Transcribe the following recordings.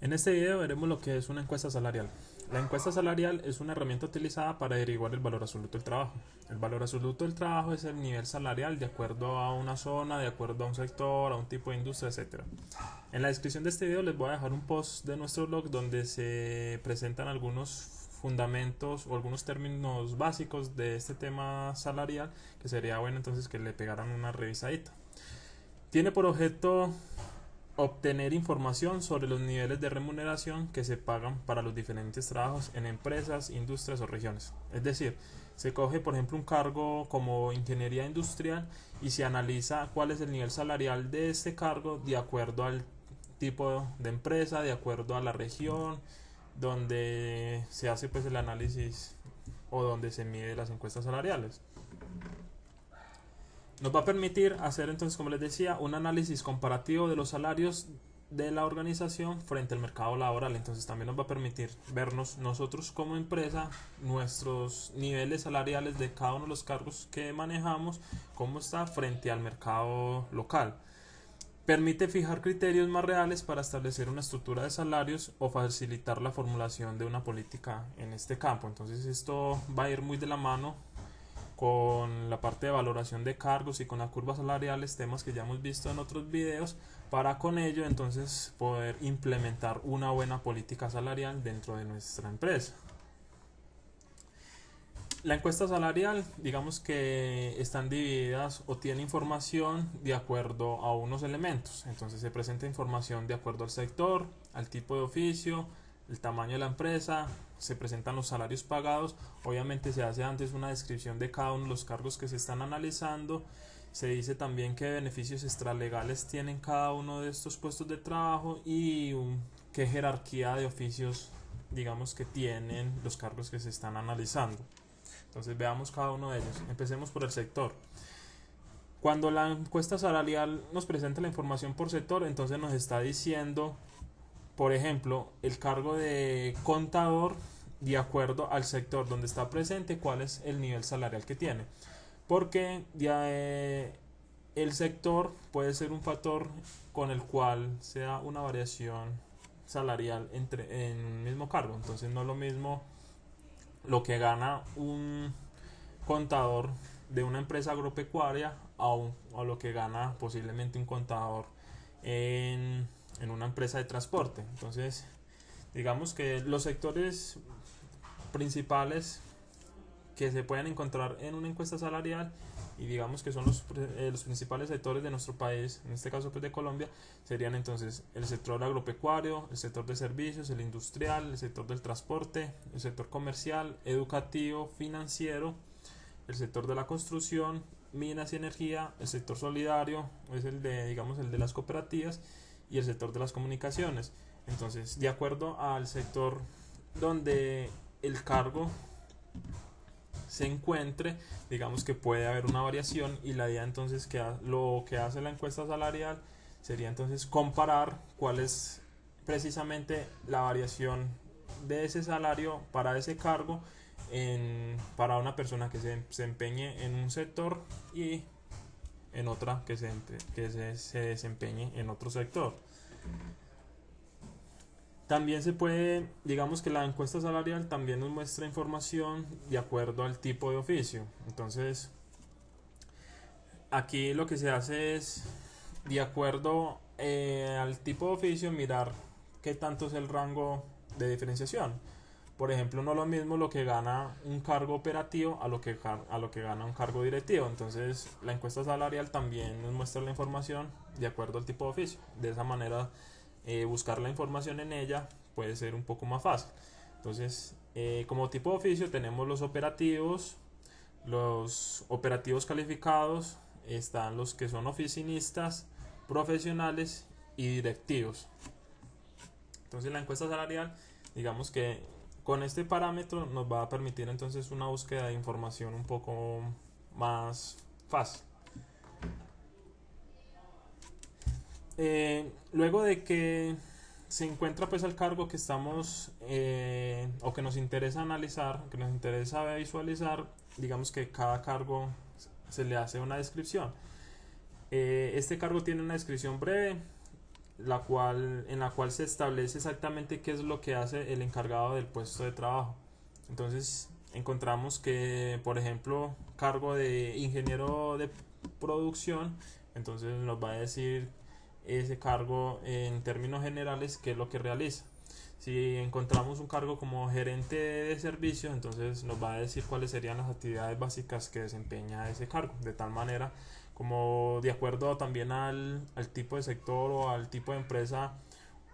En este video veremos lo que es una encuesta salarial. La encuesta salarial es una herramienta utilizada para averiguar el valor absoluto del trabajo. El valor absoluto del trabajo es el nivel salarial de acuerdo a una zona, de acuerdo a un sector, a un tipo de industria, etc. En la descripción de este video les voy a dejar un post de nuestro blog donde se presentan algunos fundamentos o algunos términos básicos de este tema salarial, que sería bueno entonces que le pegaran una revisadita. Tiene por objeto obtener información sobre los niveles de remuneración que se pagan para los diferentes trabajos en empresas, industrias o regiones. Es decir, se coge por ejemplo un cargo como ingeniería industrial y se analiza cuál es el nivel salarial de este cargo de acuerdo al tipo de empresa, de acuerdo a la región donde se hace pues el análisis o donde se mide las encuestas salariales. Nos va a permitir hacer entonces, como les decía, un análisis comparativo de los salarios de la organización frente al mercado laboral. Entonces también nos va a permitir vernos nosotros como empresa, nuestros niveles salariales de cada uno de los cargos que manejamos, cómo está frente al mercado local. Permite fijar criterios más reales para establecer una estructura de salarios o facilitar la formulación de una política en este campo. Entonces esto va a ir muy de la mano con la parte de valoración de cargos y con las curvas salariales, temas que ya hemos visto en otros videos, para con ello entonces poder implementar una buena política salarial dentro de nuestra empresa. La encuesta salarial, digamos que están divididas o tiene información de acuerdo a unos elementos. Entonces se presenta información de acuerdo al sector, al tipo de oficio, el tamaño de la empresa, se presentan los salarios pagados. Obviamente se hace antes una descripción de cada uno de los cargos que se están analizando. Se dice también qué beneficios extralegales tienen cada uno de estos puestos de trabajo y qué jerarquía de oficios digamos que tienen los cargos que se están analizando. Entonces veamos cada uno de ellos. Empecemos por el sector. Cuando la encuesta salarial nos presenta la información por sector, entonces nos está diciendo, por ejemplo, el cargo de contador de acuerdo al sector donde está presente, cuál es el nivel salarial que tiene. Porque ya, el sector puede ser un factor con el cual se da una variación salarial en un mismo cargo. Entonces no es lo mismo lo que gana un contador de una empresa agropecuaria a lo que gana posiblemente un contador en una empresa de transporte. Entonces, digamos que los sectores principales que se pueden encontrar en una encuesta salarial y digamos que son los principales sectores de nuestro país, en este caso pues de Colombia, serían entonces el sector agropecuario, el sector de servicios, el industrial, el sector del transporte, el sector comercial, educativo, financiero, el sector de la construcción, minas y energía, el sector solidario, es el de digamos el de las cooperativas y el sector de las comunicaciones. Entonces, de acuerdo al sector donde el cargo se encuentre, digamos que puede haber una variación y la idea entonces que lo que hace la encuesta salarial sería entonces comparar cuál es precisamente la variación de ese salario para ese cargo para una persona que se empeñe en un sector y en otra se desempeñe en otro sector. También se puede, digamos que la encuesta salarial también nos muestra información de acuerdo al tipo de oficio. Entonces, aquí lo que se hace es, de acuerdo al tipo de oficio, mirar qué tanto es el rango de diferenciación. Por ejemplo, no es lo mismo lo que gana un cargo operativo a lo que gana un cargo directivo. Entonces, la encuesta salarial también nos muestra la información de acuerdo al tipo de oficio. De esa manera, buscar la información en ella puede ser un poco más fácil. Entonces, como tipo de oficio tenemos los operativos calificados, están los que son oficinistas, profesionales y directivos. Entonces la encuesta salarial, digamos que con este parámetro nos va a permitir entonces una búsqueda de información un poco más fácil. Luego de que se encuentra pues el cargo que estamos o que nos interesa analizar, que nos interesa visualizar, digamos que cada cargo se le hace una descripción. Este cargo tiene una descripción breve, en la cual se establece exactamente qué es lo que hace el encargado del puesto de trabajo. Entonces encontramos que, por ejemplo, cargo de ingeniero de producción, entonces nos va a decir ese cargo en términos generales qué es lo que realiza. Si encontramos un cargo como gerente de servicios, entonces nos va a decir cuáles serían las actividades básicas que desempeña ese cargo, de tal manera como de acuerdo también al tipo de sector o al tipo de empresa,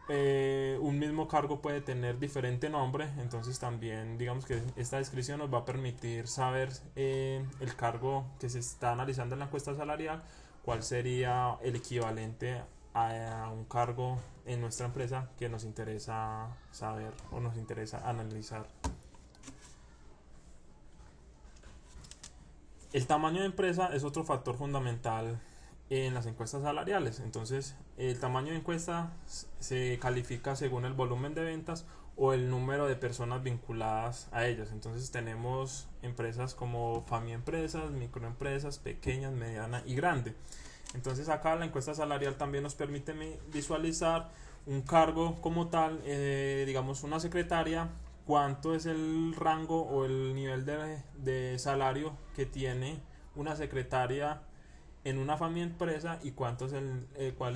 un mismo cargo puede tener diferente nombre, entonces también digamos que esta descripción nos va a permitir saber el cargo que se está analizando en la encuesta salarial, cuál sería el equivalente a un cargo en nuestra empresa que nos interesa saber o nos interesa analizar. El tamaño de empresa es otro factor fundamental en las encuestas salariales. Entonces, el tamaño de encuesta se califica según el volumen de ventas o el número de personas vinculadas a ellas. Entonces, tenemos empresas como Empresas, microempresas, pequeñas, medianas y grandes. Entonces, acá la encuesta salarial también nos permite visualizar un cargo como tal, digamos una secretaria, cuánto es el rango o el nivel de salario que tiene una secretaria en una empresa y cuál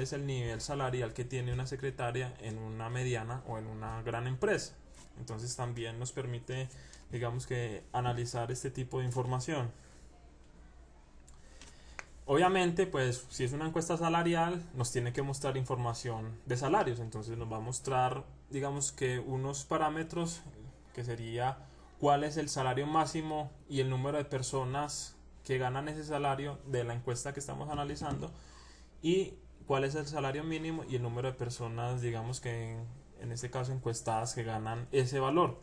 es el nivel salarial que tiene una secretaria en una mediana o en una gran empresa. Entonces también nos permite, digamos que, analizar este tipo de información. Obviamente, pues si es una encuesta salarial, nos tiene que mostrar información de salarios, entonces nos va a mostrar, digamos que unos parámetros que sería cuál es el salario máximo y el número de personas que ganan ese salario de la encuesta que estamos analizando, y cuál es el salario mínimo y el número de personas, digamos que en este caso encuestadas, que ganan ese valor.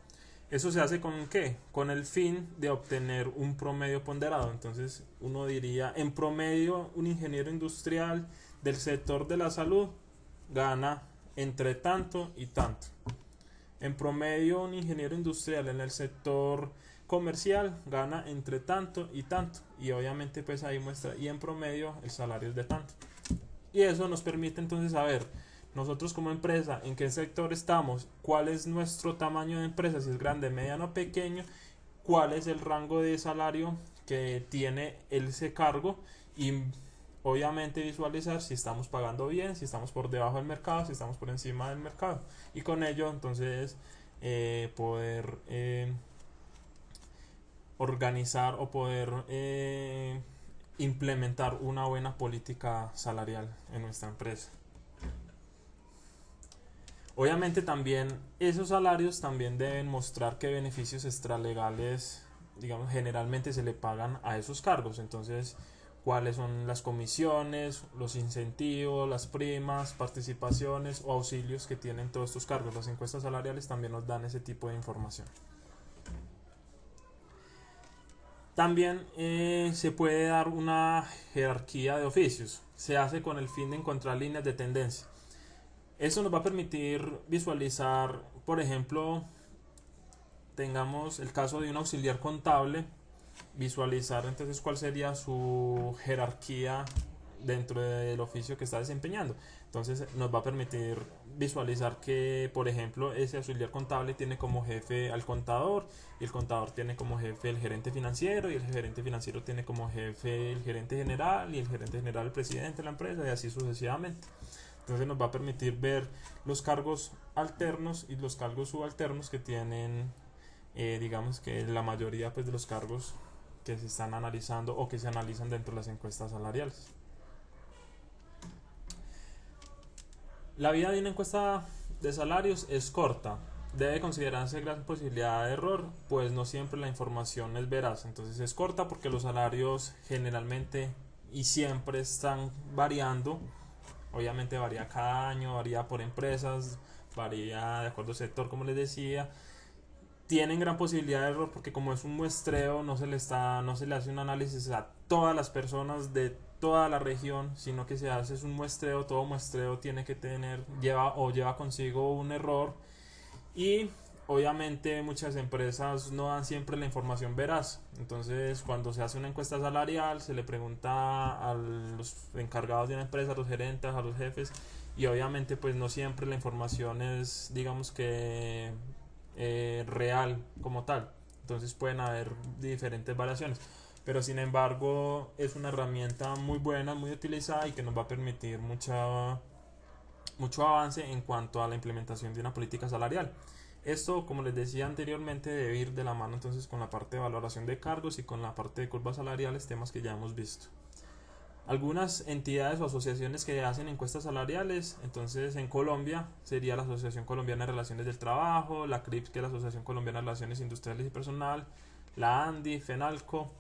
¿Eso se hace con qué? Con el fin de obtener un promedio ponderado. Entonces uno diría, en promedio un ingeniero industrial del sector de la salud gana entre tanto y tanto. En promedio un ingeniero industrial en el sector comercial gana entre tanto y tanto. Y obviamente pues ahí muestra, y en promedio el salario es de tanto. Y eso nos permite entonces saber nosotros como empresa en qué sector estamos, cuál es nuestro tamaño de empresa, si es grande, mediano o pequeño, cuál es el rango de salario que tiene ese cargo, y obviamente visualizar si estamos pagando bien, si estamos por debajo del mercado, si estamos por encima del mercado, y con ello entonces poder organizar o poder implementar una buena política salarial en nuestra empresa. Obviamente también esos salarios también deben mostrar qué beneficios extralegales, digamos, generalmente se le pagan a esos cargos. Entonces, cuáles son las comisiones, los incentivos, las primas, participaciones o auxilios que tienen todos estos cargos. Las encuestas salariales también nos dan ese tipo de información. También se puede dar una jerarquía de oficios. Se hace con el fin de encontrar líneas de tendencia. Eso nos va a permitir visualizar, por ejemplo, tengamos el caso de un auxiliar contable, visualizar entonces cuál sería su jerarquía dentro del oficio que está desempeñando. Entonces nos va a permitir visualizar que, por ejemplo, ese auxiliar contable tiene como jefe al contador, y el contador tiene como jefe el gerente financiero, y el gerente financiero tiene como jefe el gerente general, y el gerente general el presidente de la empresa, y así sucesivamente. Entonces nos va a permitir ver los cargos alternos y los cargos subalternos que tienen, digamos que la mayoría pues de los cargos que se están analizando o que se analizan dentro de las encuestas salariales. La vida de una encuesta de salarios es corta. Debe considerarse gran posibilidad de error, pues no siempre la información es veraz. Entonces es corta porque los salarios generalmente y siempre están variando. Obviamente varía cada año, varía por empresas, varía de acuerdo al sector, como les decía. Tienen gran posibilidad de error porque como es un muestreo, no se le hace un análisis a todas las personas de toda la región, sino que se hace un muestreo. Todo muestreo tiene que lleva consigo un error, y obviamente muchas empresas no dan siempre la información veraz. Entonces cuando se hace una encuesta salarial se le pregunta a los encargados de una empresa, a los gerentes, a los jefes, y obviamente pues no siempre la información es, digamos que real como tal, entonces pueden haber diferentes variaciones, pero sin embargo es una herramienta muy buena, muy utilizada y que nos va a permitir mucho avance en cuanto a la implementación de una política salarial. Esto, como les decía anteriormente, debe ir de la mano entonces con la parte de valoración de cargos y con la parte de curvas salariales, temas que ya hemos visto. Algunas entidades o asociaciones que hacen encuestas salariales, entonces en Colombia sería la Asociación Colombiana de Relaciones del Trabajo, la CRIPS, que es la Asociación Colombiana de Relaciones Industriales y Personal, la ANDI, FENALCO,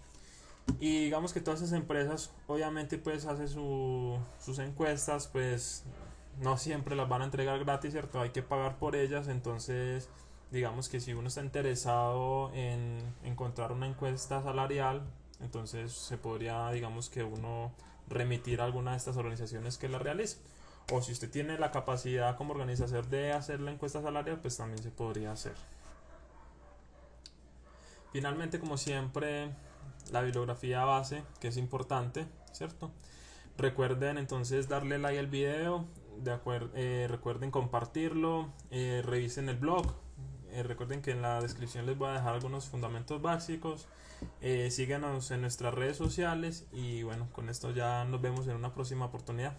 y digamos que todas esas empresas obviamente pues hacen sus encuestas, pues no siempre las van a entregar gratis, ¿cierto? Hay que pagar por ellas, entonces digamos que si uno está interesado en encontrar una encuesta salarial, entonces se podría, digamos que uno remitir a alguna de estas organizaciones que la realicen. O si usted tiene la capacidad como organización de hacer la encuesta salarial, pues también se podría hacer. Finalmente, como siempre, la bibliografía base, que es importante, ¿cierto? Recuerden entonces darle like al video, recuerden compartirlo, revisen el blog, recuerden que en la descripción les voy a dejar algunos fundamentos básicos, síganos en nuestras redes sociales y bueno, con esto ya nos vemos en una próxima oportunidad.